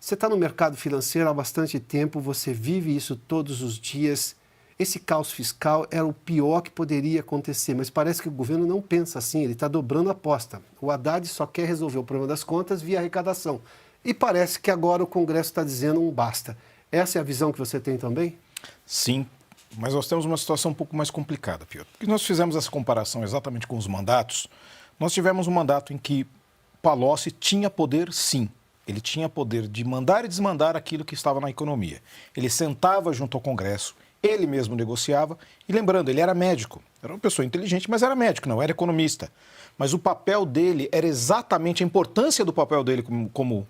Você está no mercado financeiro há bastante tempo, você vive isso todos os dias. Esse caos fiscal era o pior que poderia acontecer, mas parece que o governo não pensa assim, ele está dobrando a aposta. O Haddad só quer resolver o problema das contas via arrecadação. E parece que agora o Congresso está dizendo um basta. Essa é a visão que você tem também? Sim, mas nós temos uma situação um pouco mais complicada, Piotr. Porque nós fizemos essa comparação exatamente com os mandatos. Nós tivemos um mandato em que Palocci tinha poder, sim. Ele tinha poder de mandar e desmandar aquilo que estava na economia. Ele sentava junto ao Congresso, ele mesmo negociava. E lembrando, ele era médico. Era uma pessoa inteligente, mas era médico, não era economista. Mas o papel dele era exatamente a importância do papel dele como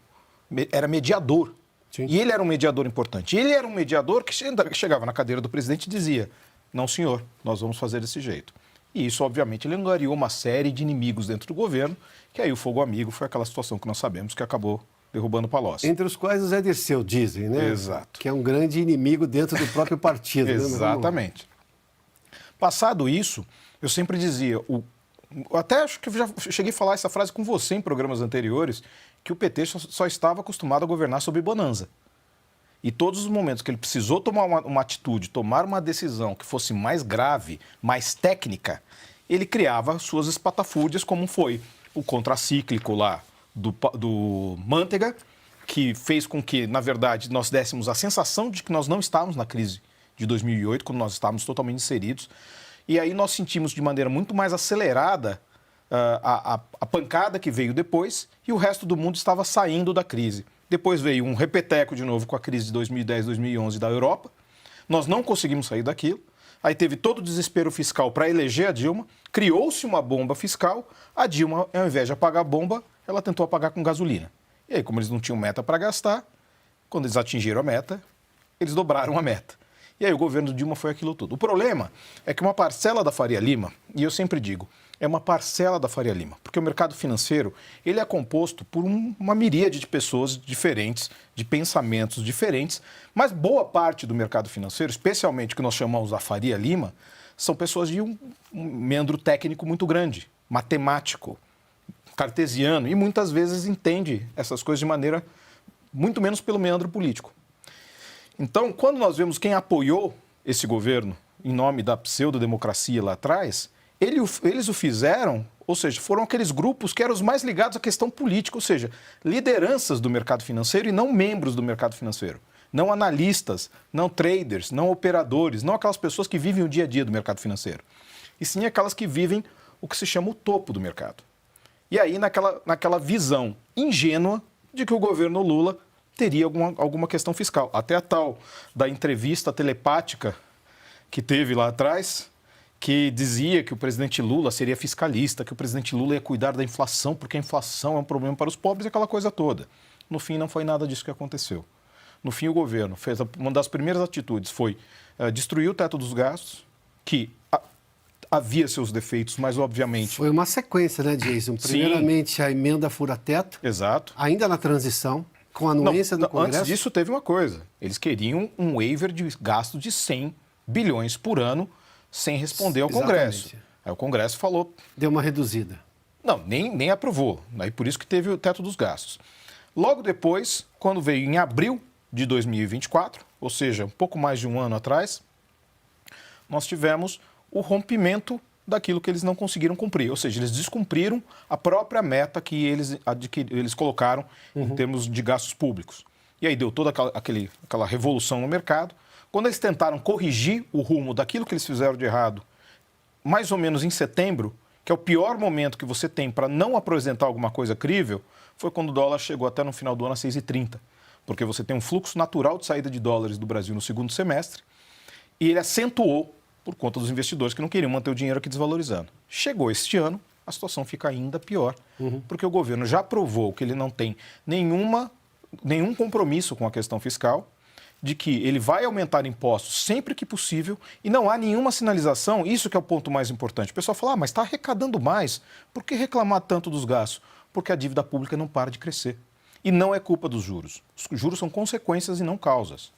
era mediador. Sim. E ele era um mediador importante. Ele era um mediador que chegava na cadeira do presidente e dizia: não, senhor, nós vamos fazer desse jeito. E isso, obviamente, ele angariou uma série de inimigos dentro do governo, que aí o fogo amigo foi aquela situação que nós sabemos que acabou derrubando o Palocci. Entre os quais o Zé Dirceu, dizem, né? Exato. Que é um grande inimigo dentro do próprio partido. Exatamente. Passado isso, eu sempre dizia, até acho que eu já cheguei a falar essa frase com você em programas anteriores, que o PT só estava acostumado a governar sob bonança. E todos os momentos que ele precisou tomar uma atitude, tomar uma decisão que fosse mais grave, mais técnica, ele criava suas espatafúrdias, como foi o contracíclico lá do Manteiga, que fez com que, na verdade, nós dessemos a sensação de que nós não estávamos na crise de 2008, quando nós estávamos totalmente inseridos. E aí nós sentimos de maneira muito mais acelerada a pancada que veio depois, e o resto do mundo estava saindo da crise. Depois veio um repeteco de novo com a crise de 2010, 2011 da Europa. Nós não conseguimos sair daquilo. Aí teve todo o desespero fiscal para eleger a Dilma. Criou-se uma bomba fiscal. A Dilma, ao invés de apagar a bomba, ela tentou apagar com gasolina. E aí, como eles não tinham meta para gastar, quando eles atingiram a meta, eles dobraram a meta. E aí o governo Dilma foi aquilo tudo. O problema é que uma parcela da Faria Lima, e eu sempre digo, é uma parcela da Faria Lima, porque o mercado financeiro ele é composto por uma miríade de pessoas diferentes, de pensamentos diferentes, mas boa parte do mercado financeiro, especialmente o que nós chamamos a Faria Lima, são pessoas de um meandro técnico muito grande, matemático, cartesiano, e muitas vezes entende essas coisas de maneira muito menos pelo meandro político. Então, quando nós vemos quem apoiou esse governo em nome da pseudodemocracia lá atrás, eles o fizeram, ou seja, foram aqueles grupos que eram os mais ligados à questão política, ou seja, lideranças do mercado financeiro e não membros do mercado financeiro. Não analistas, não traders, não operadores, não aquelas pessoas que vivem o dia a dia do mercado financeiro. E sim aquelas que vivem o que se chama o topo do mercado. E aí naquela visão ingênua de que o governo Lula teria alguma questão fiscal. Até a tal da entrevista telepática que teve lá atrás, que dizia que o presidente Lula seria fiscalista, que o presidente Lula ia cuidar da inflação, porque a inflação é um problema para os pobres, aquela coisa toda. No fim, não foi nada disso que aconteceu. No fim, o governo fez uma das primeiras atitudes, foi destruir o teto dos gastos, que havia seus defeitos, mas obviamente... Foi uma sequência, né, Jason? Primeiramente, sim, a emenda fura-teto. Exato. Ainda na transição, com a anuência do Congresso. Antes disso, teve uma coisa. Eles queriam um waiver de gasto de 100 bilhões por ano, sem responder ao Congresso. Exatamente. Aí o Congresso falou... Deu uma reduzida. Não, nem aprovou. Aí por isso que teve o teto dos gastos. Logo depois, quando veio em abril de 2024, ou seja, um pouco mais de um ano atrás, nós tivemos o rompimento daquilo que eles não conseguiram cumprir. Ou seja, eles descumpriram a própria meta que eles colocaram em termos de gastos públicos. E aí deu toda aquela revolução no mercado. Quando eles tentaram corrigir o rumo daquilo que eles fizeram de errado, mais ou menos em setembro, que é o pior momento que você tem para não apresentar alguma coisa crível, foi quando o dólar chegou até no final do ano a 6,30. Porque você tem um fluxo natural de saída de dólares do Brasil no segundo semestre e ele acentuou por conta dos investidores que não queriam manter o dinheiro aqui desvalorizando. Chegou este ano, a situação fica ainda pior, porque o governo já provou que ele não tem nenhum compromisso com a questão fiscal, de que ele vai aumentar impostos sempre que possível e não há nenhuma sinalização, isso que é o ponto mais importante. O pessoal fala, mas está arrecadando mais, por que reclamar tanto dos gastos? Porque a dívida pública não para de crescer. E não é culpa dos juros. Os juros são consequências e não causas.